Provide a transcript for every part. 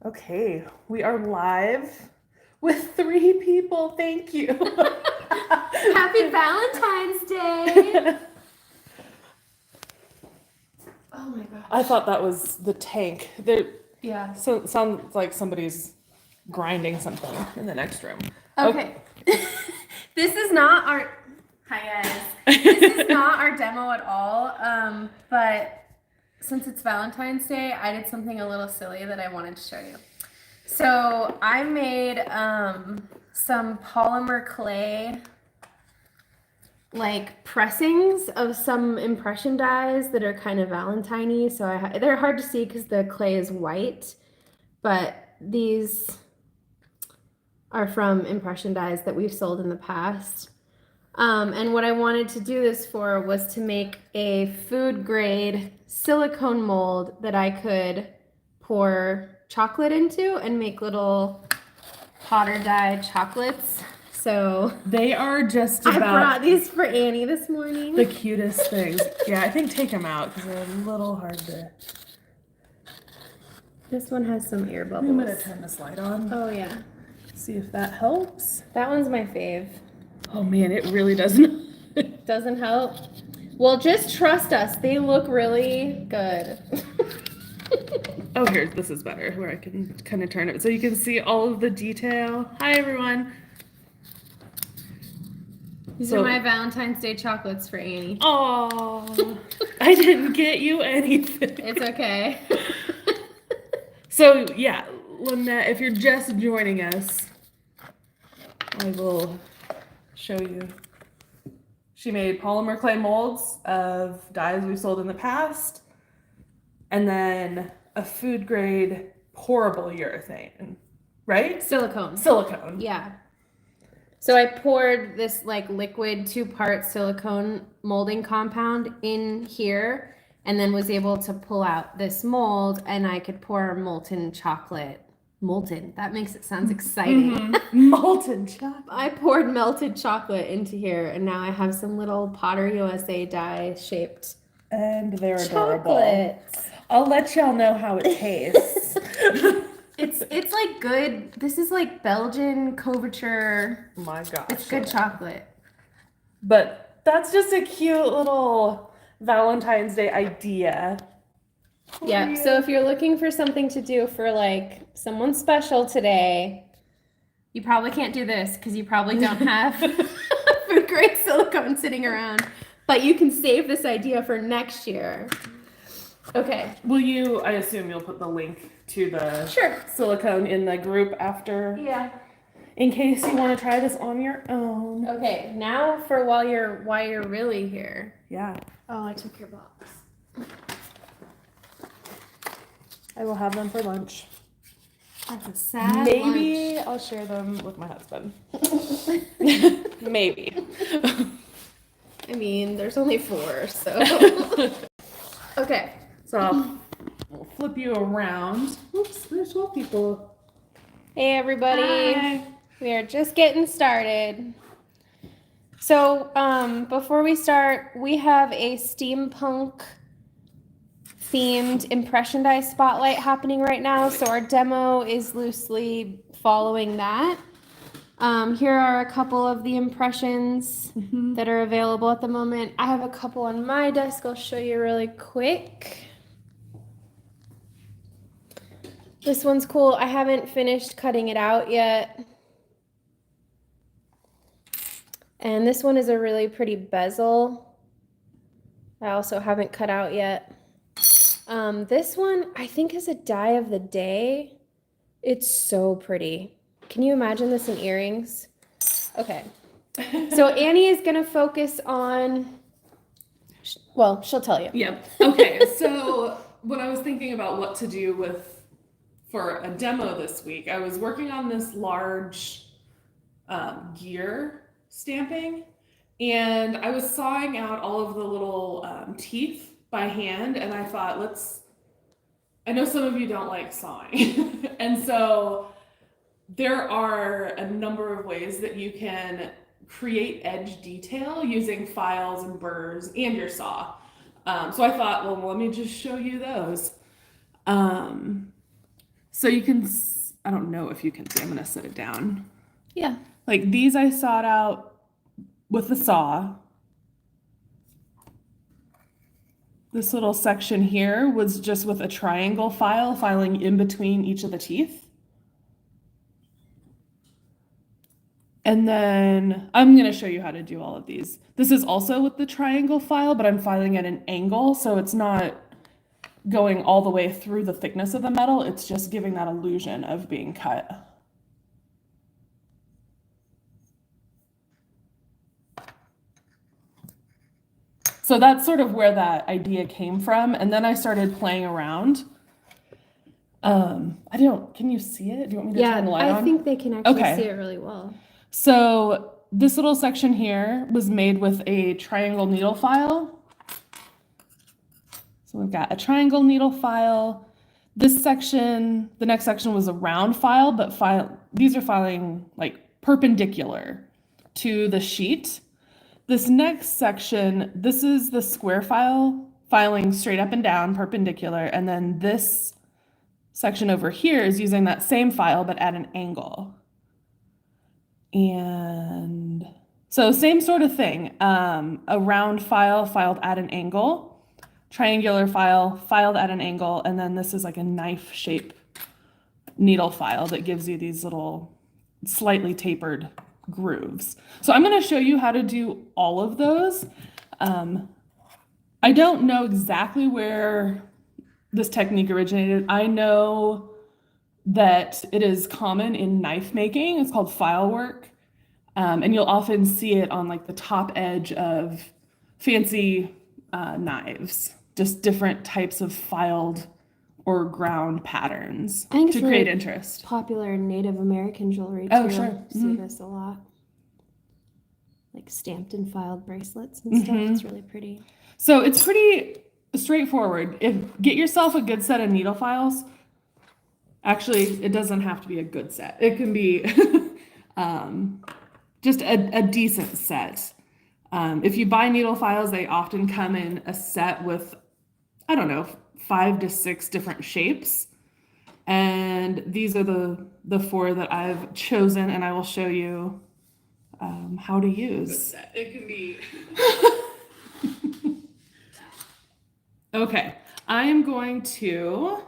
Okay, we are live with 3 people. Thank you. Happy Valentine's Day! Oh my gosh. I thought that was the tank. Yeah. So sounds like somebody's grinding something in the next room. Okay. This is not our. Hi guys. This is not our demo at all. But since it's Valentine's Day, I did something a little silly that I wanted to show you. So I made some polymer clay like pressings of some impression dies that are kind of Valentine-y. So they're hard to see because the clay is white, but these are from impression dies that we've sold in the past. And what I wanted to do this for was to make a food grade silicone mold that I could pour chocolate into and make little Potter die chocolates. So They are just I about brought these for Annie this morning. the cutest things. Yeah, I think take them out because they're a little hard to. This one has some air bubbles. I'm gonna turn this light on. Oh yeah. See if that helps. That one's my fave. Oh man, it really doesn't. Doesn't help? Well, just trust us. They look really good. Oh, here, this is better, where I can kind of turn it so you can see all of the detail. Hi, everyone. These are my Valentine's Day chocolates for Annie. Oh, I didn't get you anything. It's okay. So, yeah, Lynette, if you're just joining us, I will show you. She made polymer clay molds of dyes we've sold in the past, and then a food grade pourable urethane, right? Silicone. Silicone. Yeah. So I poured this like liquid 2-part silicone molding compound in here and then was able to pull out this mold and I could pour molten chocolate. Molten. That makes it sound exciting. Mm-hmm. Molten chocolate. I poured melted chocolate into here and now I have some little Potter USA die shaped And they're adorable. chocolates. I'll let y'all know how it tastes. It's like good. This is like Belgian couverture. My gosh. It's good chocolate. But that's just a cute little Valentine's Day idea. Yeah, so if you're looking for something to do for like someone special today, you probably can't do this because you probably don't have food grade silicone sitting around. But you can save this idea for next year. Okay. I assume you'll put the link to the Sure. silicone in the group after, Yeah. in case you want to try this on your own. Okay, now for why you're really here. Yeah. Oh, I took your box. I will have them for lunch. That's a sad Maybe I'll share them with my husband. Maybe. I mean, there's only 4, so. Okay. So we'll flip you around. Oops, there's 12 people. Hey, everybody. Hi. We are just getting started. So, before we start, we have a steampunk-themed impression die spotlight happening right now. So our demo is loosely following that. Here are a couple of the impressions that are available at the moment. I have a couple on my desk. I'll show you really quick. This one's cool. I haven't finished cutting it out yet. And this one is a really pretty bezel. I also haven't cut out yet. This one I think is a die of the day. It's so pretty. Can you imagine this in earrings? Okay. So Annie is going to focus on, well, she'll tell you. Yep. Okay. So when I was thinking about what to do for a demo this week, I was working on this large gear stamping, and I was sawing out all of the little teeth by hand, and I thought, I know some of you don't like sawing, and so there are a number of ways that you can create edge detail using files and burs and your saw. So I thought, well, let me just show you those. So you can, I don't know if you can see, I'm going to set it down. Yeah. Like these I sawed out with the saw. This little section here was just with a triangle file, filing in between each of the teeth. And then I'm going to show you how to do all of these. This is also with the triangle file, but I'm filing at an angle, so it's not going all the way through the thickness of the metal. It's just giving that illusion of being cut. So that's sort of where that idea came from. And then I started playing around. Can you see it? Do you want me to turn the light on? I think they can actually see it really well. So this little section here was made with a triangle needle file. So we've got a triangle needle file. This section, the next section was a round file, but these are filing like perpendicular to the sheet. This next section, this is the square file, filing straight up and down, perpendicular, and then this section over here is using that same file, but at an angle. And so same sort of thing, a round file filed at an angle, triangular file filed at an angle, and then this is like a knife shape needle file that gives you these little slightly tapered grooves. So I'm going to show you how to do all of those. I don't know exactly where this technique originated. I know that it is common in knife making. It's called file work. And you'll often see it on like the top edge of fancy knives, just different types of filed or ground patterns to create interest. Popular in Native American jewelry too. Oh, sure. See this a lot. Like stamped and filed bracelets and stuff. It's really pretty. So it's pretty straightforward. Get yourself a good set of needle files. Actually, it doesn't have to be a good set. It can be just a decent set. If you buy needle files, they often come in a set with, I don't know, 5 to 6 different shapes. And these are the 4 that I've chosen, and I will show you how to use. It can be. Okay, I am going to,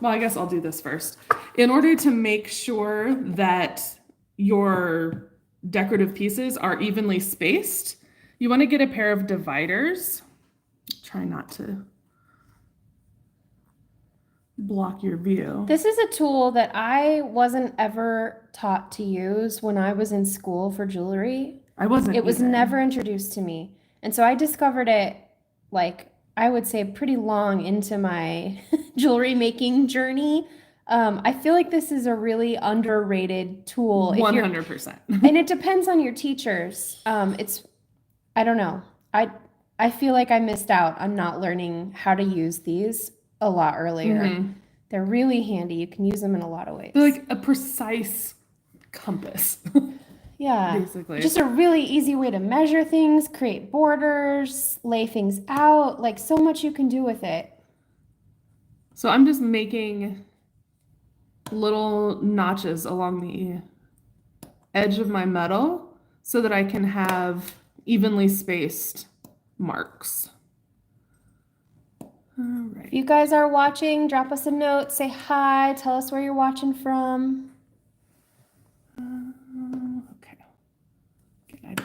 well, I guess I'll do this first. In order to make sure that your decorative pieces are evenly spaced, you want to get a pair of dividers. Try not to block your view. This is a tool that I wasn't ever taught to use when I was in school for jewelry. I wasn't. It was either. never introduced to me. And so I discovered it, like, I would say pretty long into my jewelry making journey. I feel like this is a really underrated tool. 100%. And it depends on your teachers. I don't know. I feel like I missed out on not learning how to use these a lot earlier. They're really handy. You can use them in a lot of ways. They're like a precise compass. Yeah. Basically. Just a really easy way to measure things, create borders, lay things out. Like so much you can do with it. So I'm just making little notches along the edge of my metal so that I can have evenly spaced marks. All right. If you guys are watching, drop us a note, say hi, tell us where you're watching from. Okay. Good.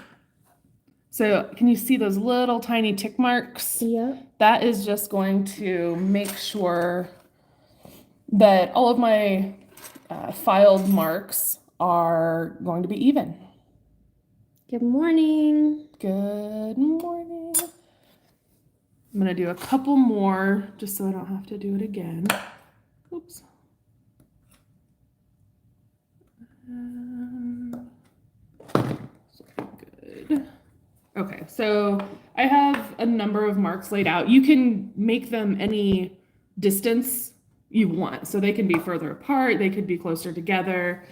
So can you see those little tiny tick marks? Yeah. That is just going to make sure that all of my filed marks are going to be even. Good morning. Good morning. I'm going to do a couple more just so I don't have to do it again. Oops. Good. Okay, so I have a number of marks laid out. You can make them any distance you want. So they can be further apart, they could be closer together.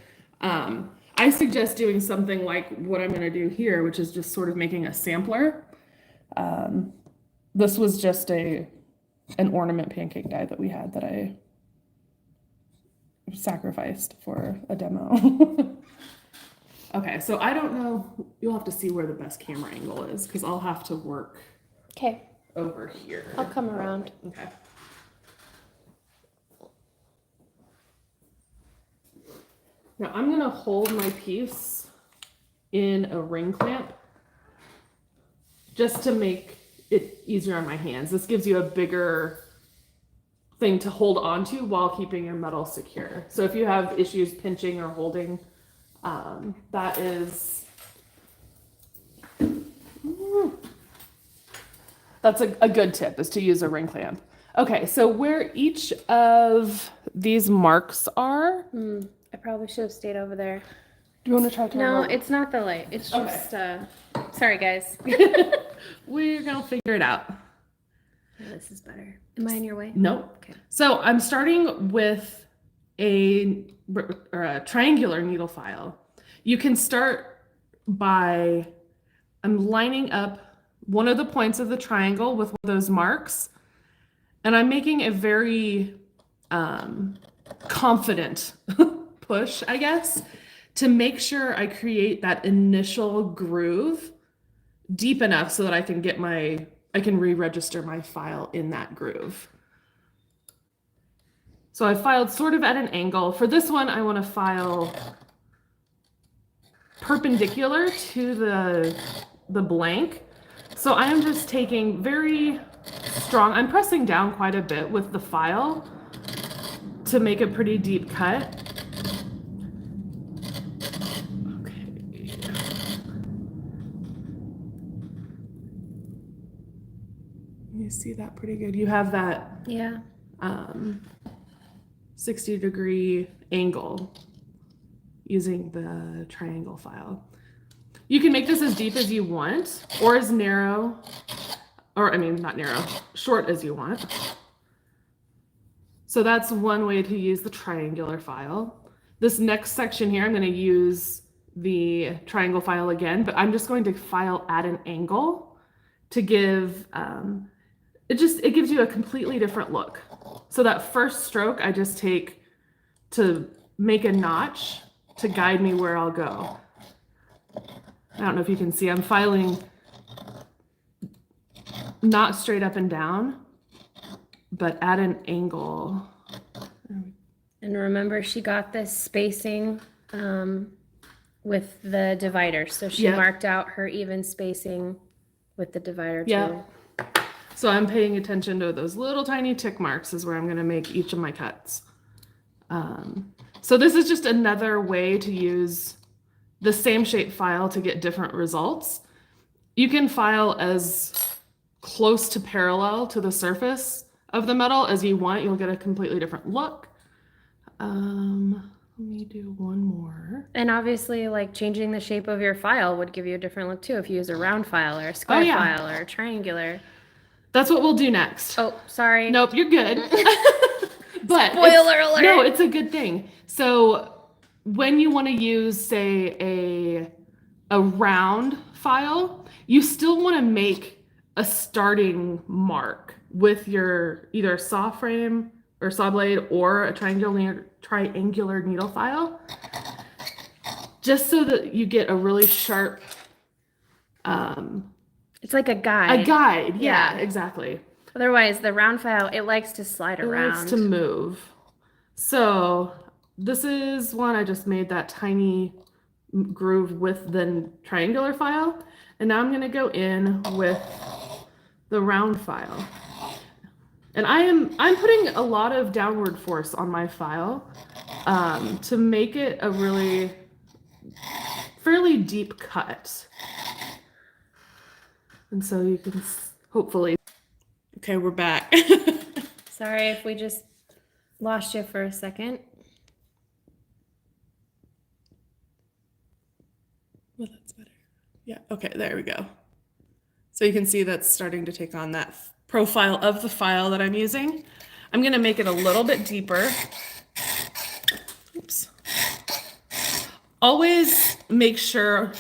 I suggest doing something like what I'm going to do here, which is just sort of making a sampler. This was just an ornament pancake die that we had that I sacrificed for a demo. Okay, so I don't know. You'll have to see where the best camera angle is because I'll have to work Okay, over here. I'll come around. Okay. Now I'm going to hold my piece in a ring clamp just to make it easier on my hands. This gives you a bigger thing to hold onto while keeping your metal secure. So if you have issues pinching or holding, that is, that's a good tip, is to use a ring clamp. Okay, so where each of these marks are. I probably should have stayed over there. Do you want to try to? No, it's not the light. It's just, sorry guys. We're going to figure it out. This is better. Am I in your way? Nope. Okay. So I'm starting with a triangular needle file. You can start by, I'm lining up one of the points of the triangle with one of those marks, and I'm making a very confident push, I guess, to make sure I create that initial groove deep enough so that I can re-register my file in that groove. So I filed sort of at an angle. For this one, I want to file perpendicular to the blank. So I am just taking very strong, I'm pressing down quite a bit with the file to make a pretty deep cut. You see that pretty good. You have that 60-degree angle using the triangle file. You can make this as deep as you want or as narrow, or I mean, not narrow, short as you want. So that's one way to use the triangular file. This next section here, I'm going to use the triangle file again, but I'm just going to file at an angle to give, it gives you a completely different look. So that first stroke I just take to make a notch to guide me where I'll go. I don't know if you can see, I'm filing not straight up and down, but at an angle. And remember, she got this spacing with the divider. So she marked out her even spacing with the divider too. So I'm paying attention to those little tiny tick marks is where I'm going to make each of my cuts. So this is just another way to use the same shape file to get different results. You can file as close to parallel to the surface of the metal as you want. You'll get a completely different look. Let me do one more. And obviously, like, changing the shape of your file would give you a different look too if you use a round file or a square file or a triangular. That's what we'll do next. Oh, sorry. Nope, you're good. But spoiler alert. No, it's a good thing. So when you want to use, say, a round file, you still want to make a starting mark with your either saw frame or saw blade or a triangular needle file, just so that you get a really sharp. It's like a guide. A guide, yeah, exactly. Otherwise, the round file, it likes to slide around. It likes to move. So this is one I just made that tiny groove with the triangular file. And now I'm going to go in with the round file. And I'm putting a lot of downward force on my file to make it a really fairly deep cut. And so you can hopefully. Okay, we're back. Sorry if we just lost you for a second. Well, that's better. Yeah, okay, there we go. So you can see that's starting to take on that profile of the file that I'm using. I'm going to make it a little bit deeper. Oops. Always make sure,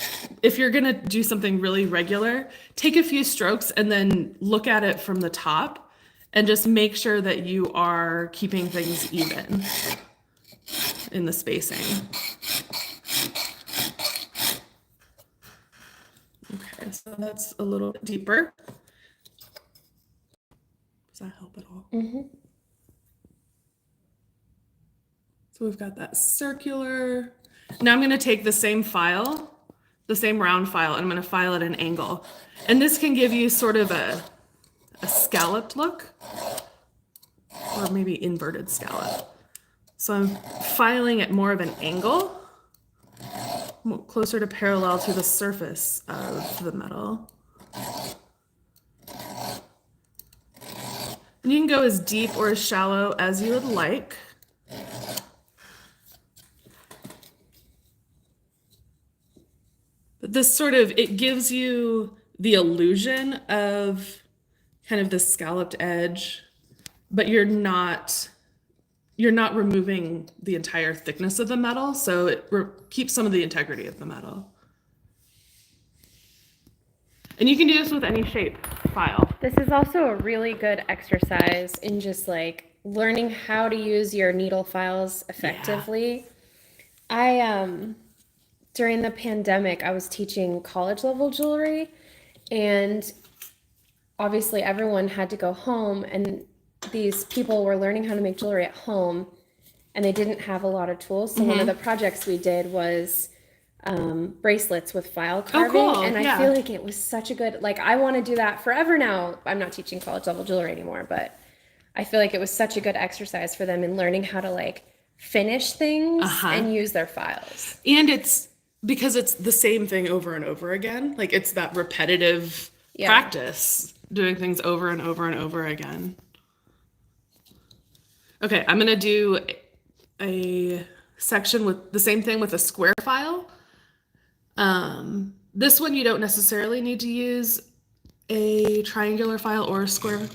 if you're going to do something really regular, take a few strokes and then look at it from the top and just make sure that you are keeping things even. in the spacing. Okay, so that's a little bit deeper. Does that help at all? Mm-hmm. So we've got that circular. Now I'm going to take the same file, the same round file, and I'm going to file at an angle. And this can give you sort of a scalloped look, or maybe inverted scallop. So I'm filing at more of an angle, closer to parallel to the surface of the metal. And you can go as deep or as shallow as you would like. But this sort of, it gives you the illusion of kind of the scalloped edge, but you're not removing the entire thickness of the metal, so it keeps some of the integrity of the metal. And you can do this with any shape file. This is also a really good exercise in just like learning how to use your needle files effectively. Yeah. During the pandemic, I was teaching college level jewelry, and obviously everyone had to go home, and these people were learning how to make jewelry at home, and they didn't have a lot of tools. So one of the projects we did was bracelets with file carving. Oh, cool. And Yeah. I feel like it was such a good, like, I want to do that forever now. I'm not teaching college level jewelry anymore, but I feel like it was such a good exercise for them in learning how to like finish things and use their files. And it's because it's the same thing over and over again. Like it's that repetitive practice, doing things over and over and over again. Okay, I'm gonna do a section with the same thing with a square file. This one you don't necessarily need to use a triangular file or a square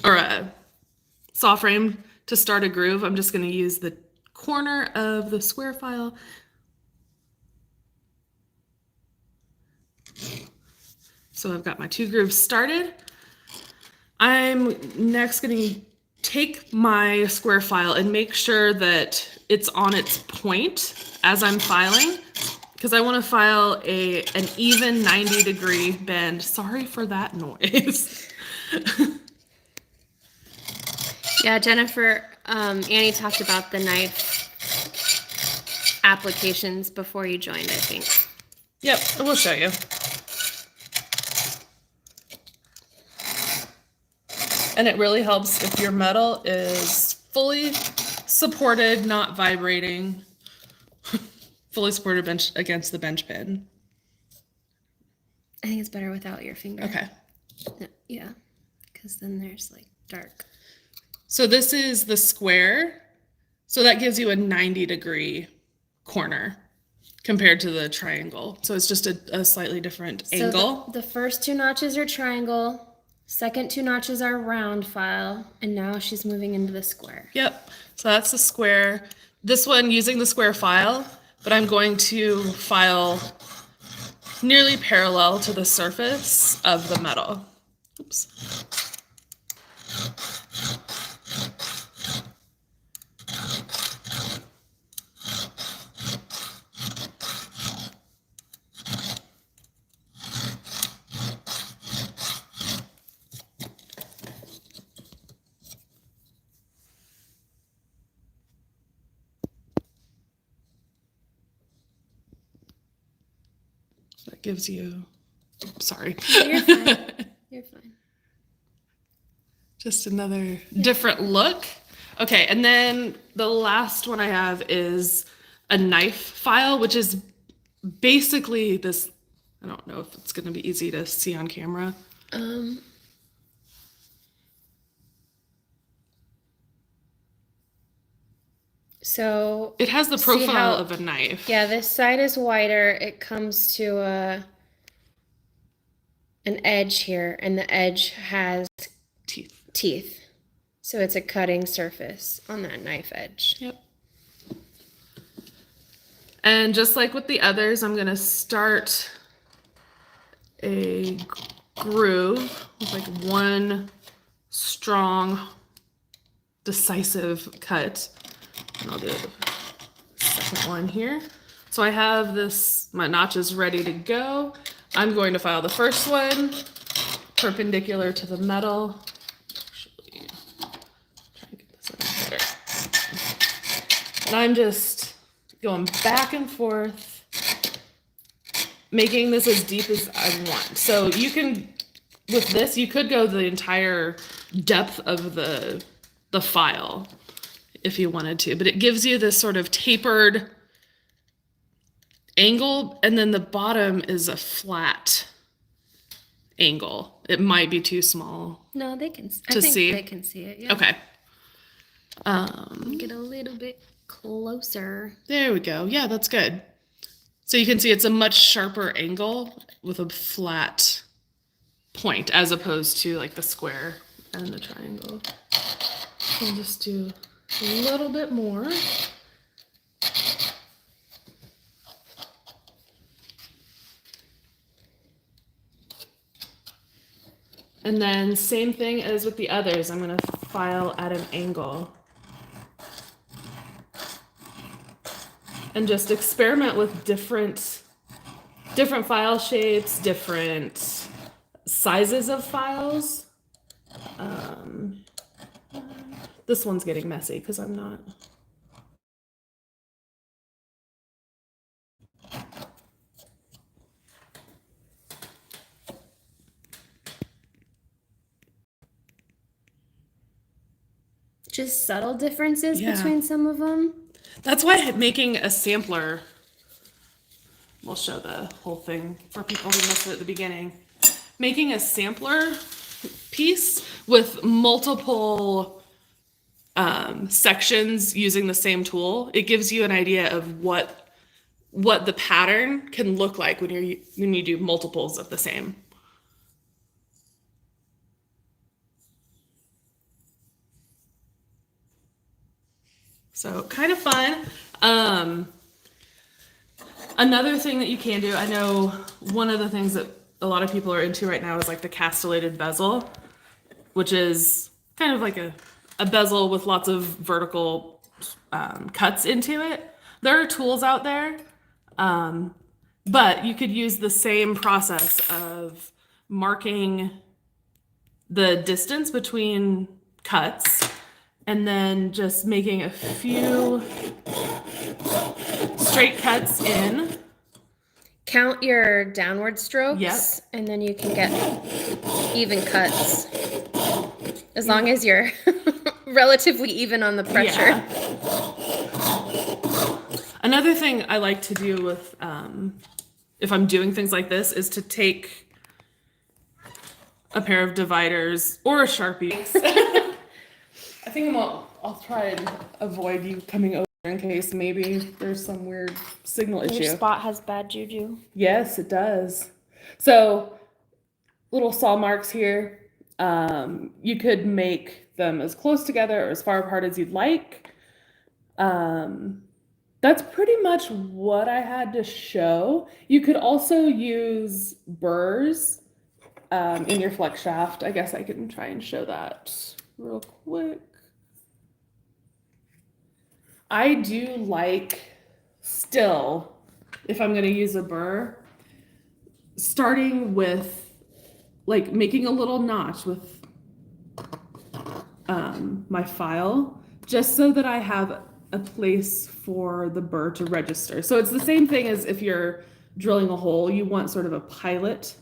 or a saw frame to start a groove. I'm just gonna use the corner of the square file. So I've got my 2 grooves started. I'm next going to take my square file and make sure that it's on its point as I'm filing, because I want to file an even 90-degree bend. Sorry for that noise. Yeah, Jennifer, Annie talked about the knife applications before you joined, I think. Yep, I will show you. And it really helps if your metal is fully supported, not vibrating, fully supported against the bench pin. I think it's better without your finger. Okay. Yeah, because then there's like dark. So this is the square. So that gives you a 90-degree corner compared to the triangle. So it's just a slightly different angle. The first 2 notches are triangle. Second 2 notches are round file, and now she's moving into the square. Yep, so that's the square. This one using the square file, but I'm going to file nearly parallel to the surface of the metal. Oops. That gives you, sorry. You're fine. You're fine. Just another different look. Okay, and then the last one I have is a knife file, which is basically this, I don't know if it's going to be easy to see on camera. So it has the profile of a knife. Yeah, this side is wider. It comes to an edge here, and the edge has teeth. So it's a cutting surface on that knife edge. Yep. And just like with the others, I'm going to start a groove with like one strong, decisive cut. And I'll do the second one here. So I have my notches ready to go. I'm going to file the first one perpendicular to the metal. Actually, try and get this in there. And I'm just going back and forth, making this as deep as I want. So you can, with this, you could go the entire depth of the file if you wanted to, but it gives you this sort of tapered angle, and then the bottom is a flat angle. It might be too small. No, they can. I to think see. they can see it. Yeah. Okay. Get a little bit closer. There we go. Yeah, that's good. So you can see it's a much sharper angle with a flat point as opposed to like the square and the triangle. I'll just do a little bit more. And then same thing as with the others, I'm going to file at an angle. And just experiment with different file shapes, different sizes of files. This one's getting messy because I'm not. Just subtle differences Yeah. between some of them. That's why making a sampler, we'll show the whole thing for people who missed it at the beginning. Making a sampler piece with multiple sections using the same tool, it gives you an idea of what the pattern can look like when you do multiples of the same. So kind of fun. Another thing that you can do, I know one of the things that a lot of people are into right now is like the castellated bezel, which is kind of like a bezel with lots of vertical cuts into it. There are tools out there, but you could use the same process of marking the distance between cuts and then just making a few straight cuts in. Count your downward strokes, Yep. and then you can get even cuts. As long as you're relatively even on the pressure. Yeah. Another thing I like to do with, if I'm doing things like this, is to take a pair of dividers or a Sharpie. I think I'll try and avoid you coming over in case maybe there's some weird signal issue. Your spot has bad juju. Yes, it does. So little saw marks here. You could make them as close together or as far apart as you'd like. That's pretty much what I had to show. You could also use burs in your flex shaft. I guess I can try and show that real quick. I do like still, if I'm going to use a burr, starting with like making a little notch with my file, just so that I have a place for the burr to register. So it's the same thing as if you're drilling a hole, you want sort of a pilot,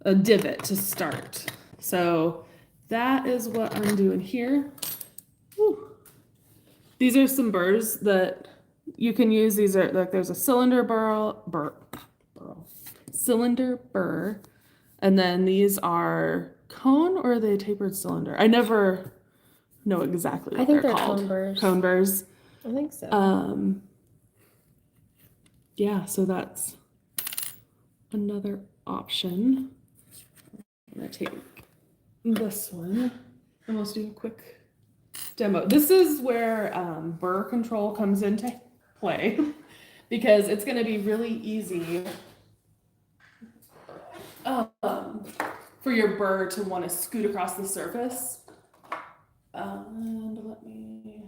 a divot to start. So that is what I'm doing here. Whew. These are some burrs that you can use. These are like, there's a cylinder cylinder burr, and then these are cone, or are they tapered cylinder? I never know exactly what they're called. Cone burrs. Cone burrs. I think so. Yeah, so that's another option. I'm gonna take this one and let's do a quick demo. This is where burr control comes into play because it's going to be really easy for your burr to want to scoot across the surface. And let me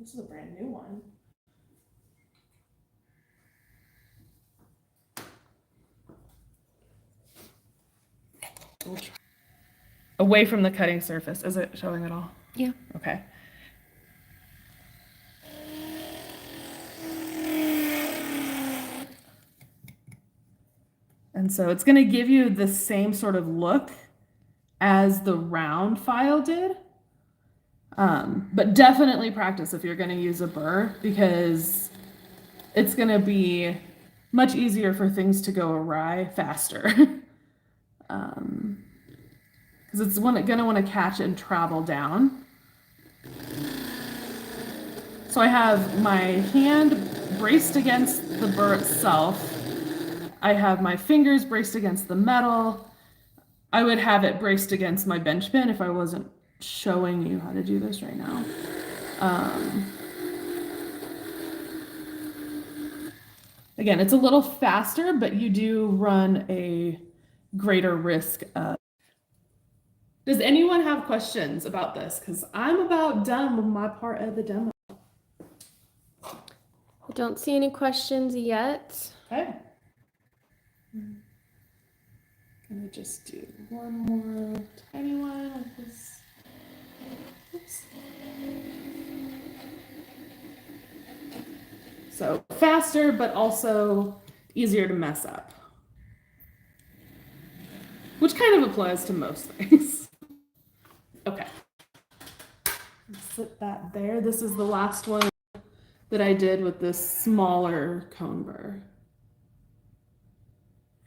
This is a brand new one. Away from the cutting surface. Is it showing at all? Yeah. Okay. And so it's going to give you the same sort of look as the round file did. But definitely practice if you're going to use a burr, because it's going to be much easier for things to go awry faster. Because it's going to want to catch and travel down. So I have my hand braced against the burr itself. I have my fingers braced against the metal. I would have it braced against my bench pin if I wasn't showing you how to do this right now. Again, it's a little faster, but you do run a greater risk of. Does anyone have questions about this? Because I'm about done with my part of the demo. I don't see any questions yet. Okay. I'm gonna just do one more tiny one like this. Oops. So faster, but also easier to mess up. Which kind of applies to most things. Okay. Sit that there. This is the last one that I did with this smaller cone burr.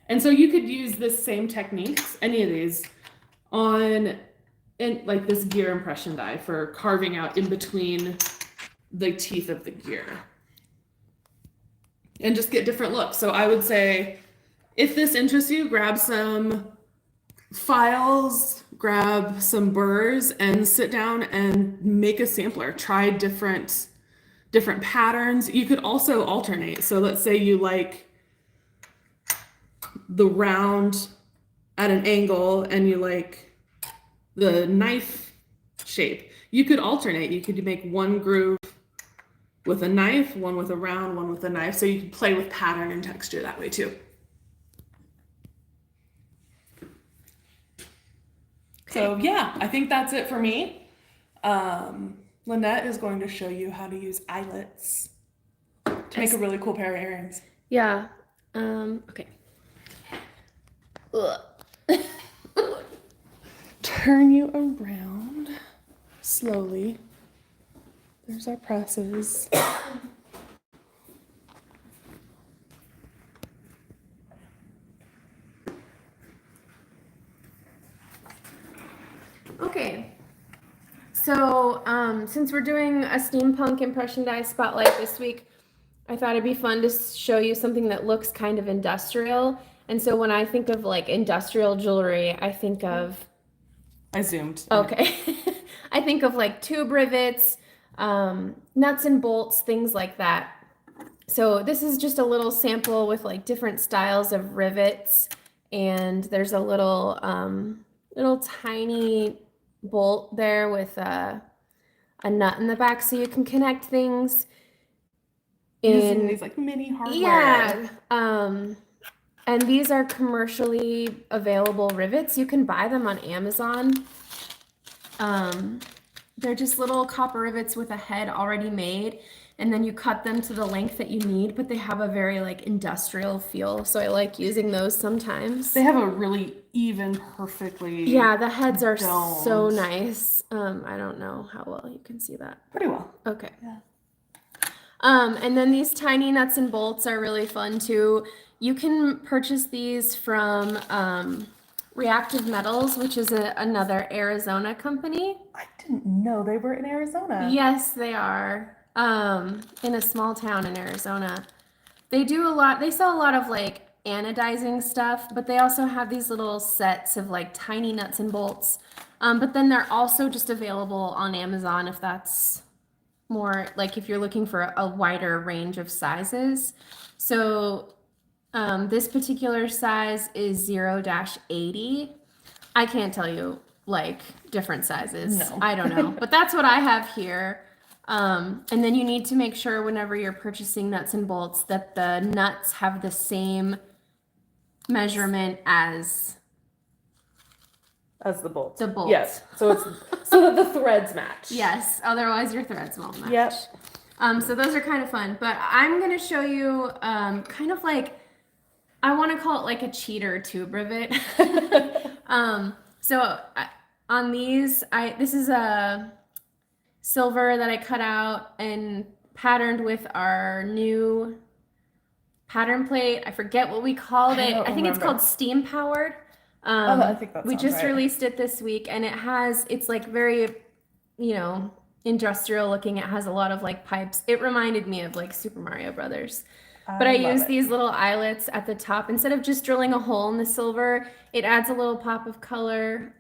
And so you could use this same techniques, any of these, on like this gear impression die for carving out in between the teeth of the gear. And just get different looks. So I would say, if this interests you, grab some files, grab some burrs, and sit down and make a sampler. Try different patterns. You could also alternate. So let's say you like the round at an angle and you like the knife shape. You could alternate. You could make one groove with a knife, one with a round, one with a knife. So you can play with pattern and texture that way too. So yeah, I think that's it for me. Lynette is going to show you how to use eyelets to make a really cool pair of earrings. Yeah. Okay. Turn you around slowly. There's our presses. Okay. So, since we're doing a steampunk impression die spotlight this week, I thought it'd be fun to show you something that looks kind of industrial. And so when I think of like industrial jewelry, I think of... I zoomed. Okay. I think of like tube rivets, nuts and bolts, things like that. So this is just a little sample with like different styles of rivets. And there's a little tiny bolt there with a nut in the back so you can connect things. Using these like mini hardware. Yeah. And these are commercially available rivets. You can buy them on Amazon. They're just little copper rivets with a head already made, and then you cut them to the length that you need, but they have a very like industrial feel. So I like using those sometimes. They have a really even, perfectly... Yeah, the heads are domed. so nice. I don't know how well you can see that. Pretty well. Okay. Yeah. And then these tiny nuts and bolts are really fun too. You can purchase these from Reactive Metals, which is another Arizona company. I didn't know they were in Arizona. Yes, they are. In a small town in Arizona. They sell a lot of like anodizing stuff, but they also have these little sets of like tiny nuts and bolts. But then they're also just available on Amazon if that's more like if you're looking for a wider range of sizes. So this particular size is 0-80. I can't tell you like different sizes. No. I don't know, but that's what I have here. And then you need to make sure whenever you're purchasing nuts and bolts that the nuts have the same measurement as the bolts. the bolts. Yes. So it's so that the threads match. Yes, otherwise your threads won't match. Yep. So those are kind of fun, but I'm gonna show you kind of like, I want to call it like a cheater tube rivet. On these, this is a silver that I cut out and patterned with our new pattern plate. I forget what we called it. I think it's called steam powered. I think that's we just released it this week, and it's like very, industrial looking. It has a lot of like pipes. It reminded me of like Super Mario Brothers. But I use these little eyelets at the top. Instead of just drilling a hole in the silver, it adds a little pop of color,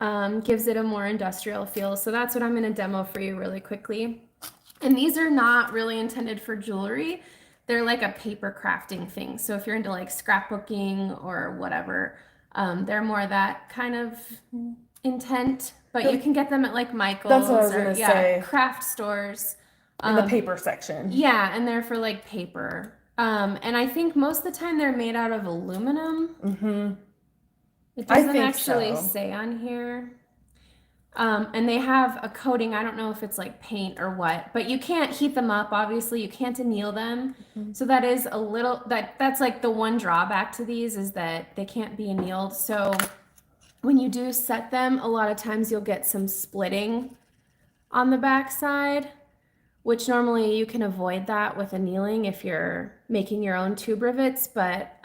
gives it a more industrial feel. So that's what I'm going to demo for you really quickly. And these are not really intended for jewelry. They're like a paper crafting thing. So if you're into like scrapbooking or whatever, they're more that kind of intent. But you can get them at like Michael's. That's what I was going to say. Craft stores. In the paper section. Yeah, and they're for like paper. And I think most of the time they're made out of aluminum. Mm-hmm. It doesn't actually say on here. And they have a coating. I don't know if it's like paint or what, but you can't heat them up. Obviously, you can't anneal them. Mm-hmm. So that is that's like the one drawback to these, is that they can't be annealed. So when you do set them, a lot of times you'll get some splitting on the back side, which normally you can avoid that with annealing if you're making your own tube rivets. But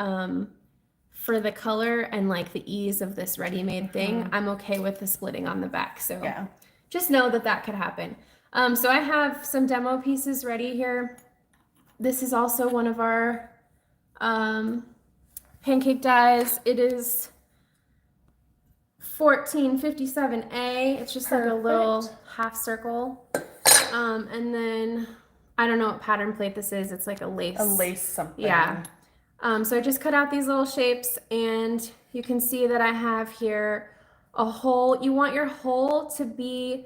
for the color and like the ease of this ready-made thing, I'm okay with the splitting on the back. So just know that could happen. So I have some demo pieces ready here. This is also one of our pancake dies. It is 1457A. It's just like a little half circle. And then I don't know what pattern plate this is. It's like a lace. A lace something. Yeah. So I just cut out these little shapes, and you can see that I have here a hole. You want your hole to be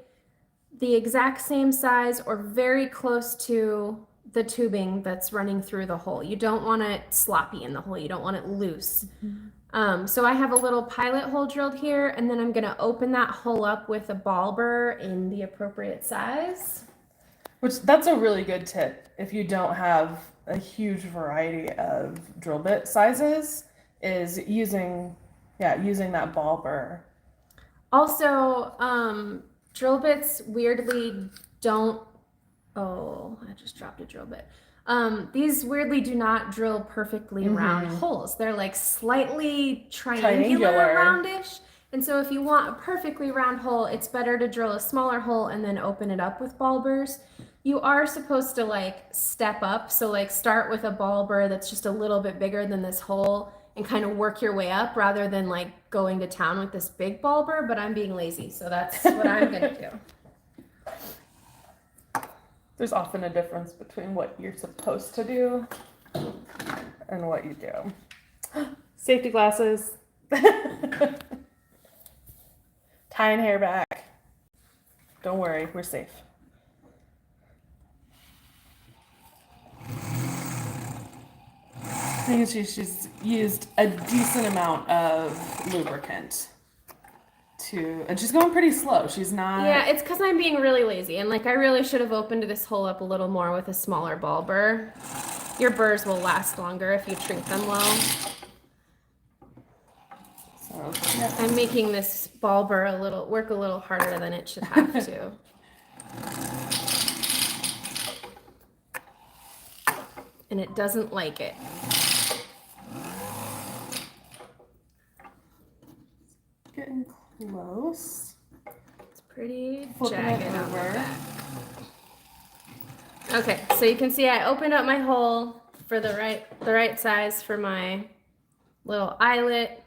the exact same size or very close to the tubing that's running through the hole. You don't want it sloppy in the hole. You don't want it loose. Mm-hmm. So I have a little pilot hole drilled here, and then I'm going to open that hole up with a ball burr in the appropriate size. That's a really good tip if you don't have a huge variety of drill bit sizes, is using that ball burr. Also, drill bits weirdly don't. Oh, I just dropped a drill bit. These weirdly do not drill perfectly round holes. They're like slightly triangular, roundish. And so if you want a perfectly round hole, it's better to drill a smaller hole and then open it up with ball burrs. You are supposed to like step up. So like start with a ball burr that's just a little bit bigger than this hole and kind of work your way up, rather than like going to town with this big ball burr. But I'm being lazy, so that's what I'm going to do. There's often a difference between what you're supposed to do and what you do. Safety glasses. Tying hair back. Don't worry, we're safe. I think she's used a decent amount of lubricant and she's going pretty slow. She's not. Yeah, it's because I'm being really lazy, and like I really should have opened this hole up a little more with a smaller ball burr. Your burrs will last longer if you treat them well. So I'm making this ball burr work a little harder than it should have to. And it doesn't like it. Getting close. It's pretty jagged on the back. Okay, so you can see I opened up my hole for the right size for my little eyelet.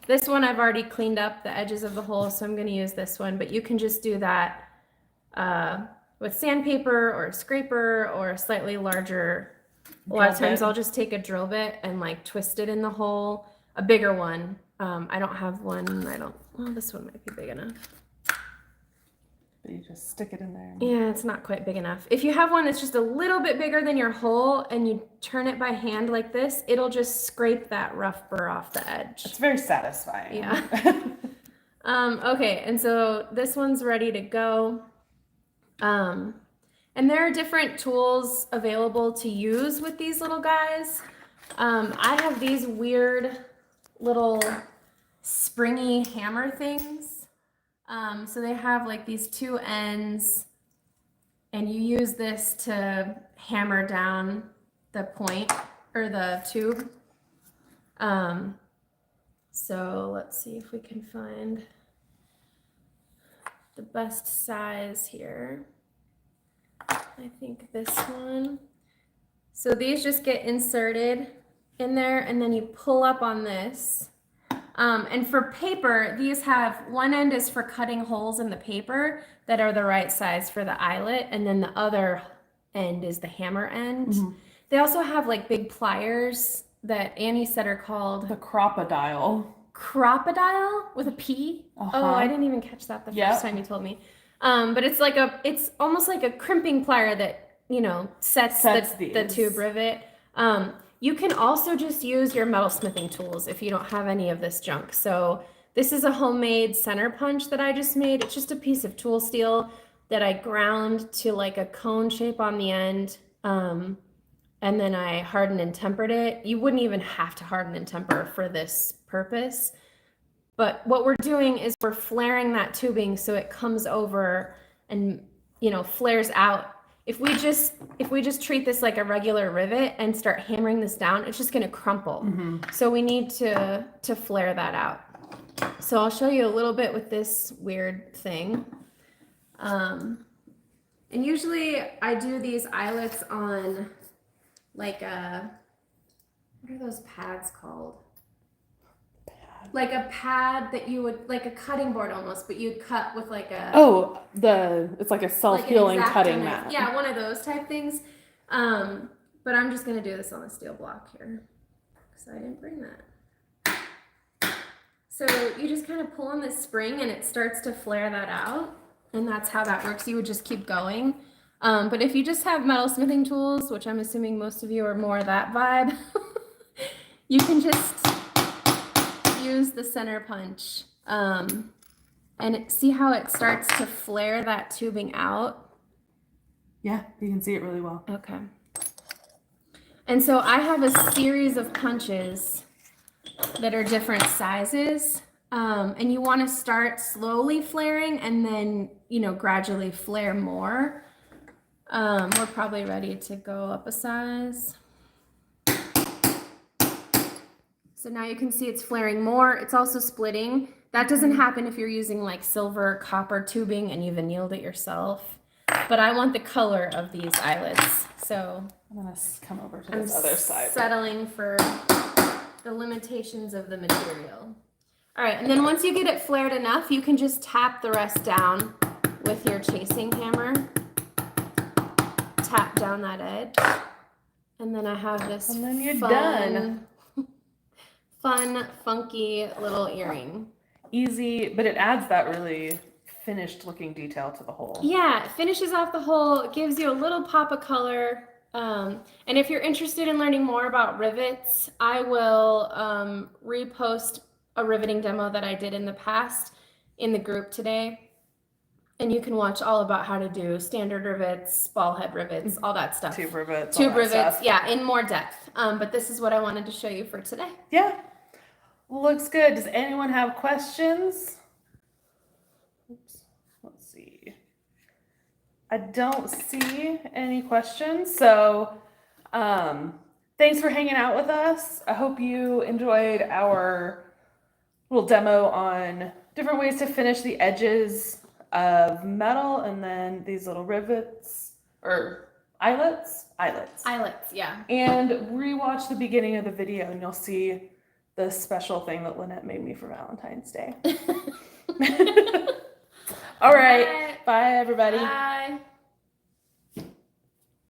This one I've already cleaned up the edges of the hole, so I'm going to use this one, but you can just do that with sandpaper or a scraper or a slightly larger. A lot of times I'll just take a drill bit and like twist it in the hole, a bigger one. I don't have one. Well, this one might be big enough. But you just stick it in there. Yeah, it's not quite big enough. If you have one that's just a little bit bigger than your hole and you turn it by hand like this, it'll just scrape that rough burr off the edge. It's very satisfying. Yeah. Okay, and so this one's ready to go. And there are different tools available to use with these little guys. I have these weird little springy hammer things. So they have like these two ends, and you use this to hammer down the point or the tube. So let's see if we can find the best size here. I think this one. So these just get inserted in there, and then you pull up on this. And for paper, these have, one end is for cutting holes in the paper that are the right size for the eyelet, and then the other end is the hammer end. Mm-hmm. They also have like big pliers that Annie said are called the crocodile. Crocodile with a P? Uh-huh. Oh, I didn't even catch that the first time you told me. But it's like it's almost like a crimping plier that, you know, sets the tube rivet. You can also just use your metal smithing tools if you don't have any of this junk. So this is a homemade center punch that I just made. It's just a piece of tool steel that I ground to like a cone shape on the end. And then I hardened and tempered it. You wouldn't even have to harden and temper for this purpose. But what we're doing is we're flaring that tubing so it comes over and, you know, flares out. If we just treat this like a regular rivet and start hammering this down, it's just going to crumple. Mm-hmm. So we need to flare that out. So I'll show you a little bit with this weird thing. And usually I do these eyelets on like what are those pads called? Like a pad that you would, like a cutting board almost, but you'd cut with like a... Oh, it's like a self-healing like cutting mat. Yeah, one of those type things. But I'm just going to do this on a steel block here because I didn't bring that. So you just kind of pull on this spring and it starts to flare that out. And that's how that works. You would just keep going. But if you just have metal smithing tools, which I'm assuming most of you are more that vibe, you can just use the center punch and see how it starts to flare that tubing out. Yeah, you can see it really well. Okay. And so I have a series of punches that are different sizes, and you want to start slowly flaring and then, you know, gradually flare more. We're probably ready to go up a size. So now you can see it's flaring more. It's also splitting. That doesn't happen if you're using like silver, copper tubing and you've annealed it yourself. But I want the color of these eyelets. So I'm going to come over to this other side. Settling for the limitations of the material. All right, and then once you get it flared enough, you can just tap the rest down with your chasing hammer. Tap down that edge. And then I have this and then you're done. Fun, funky little earring. Easy, but it adds that really finished looking detail to the hole. Yeah, it finishes off the hole. It gives you a little pop of color. And if you're interested in learning more about rivets, I will repost a riveting demo that I did in the past in the group today. And you can watch all about how to do standard rivets, ball head rivets, all that stuff. Tube rivets. Yeah, in more depth. But this is what I wanted to show you for today. Yeah. Looks good. Does anyone have questions? Oops. Let's see. I don't see any questions. So thanks for hanging out with us. I hope you enjoyed our little demo on different ways to finish the edges of metal and then these little rivets or eyelets. Eyelets, yeah. And rewatch the beginning of the video and you'll see the special thing that Lynette made me for Valentine's Day. All right. Bye, everybody. Bye.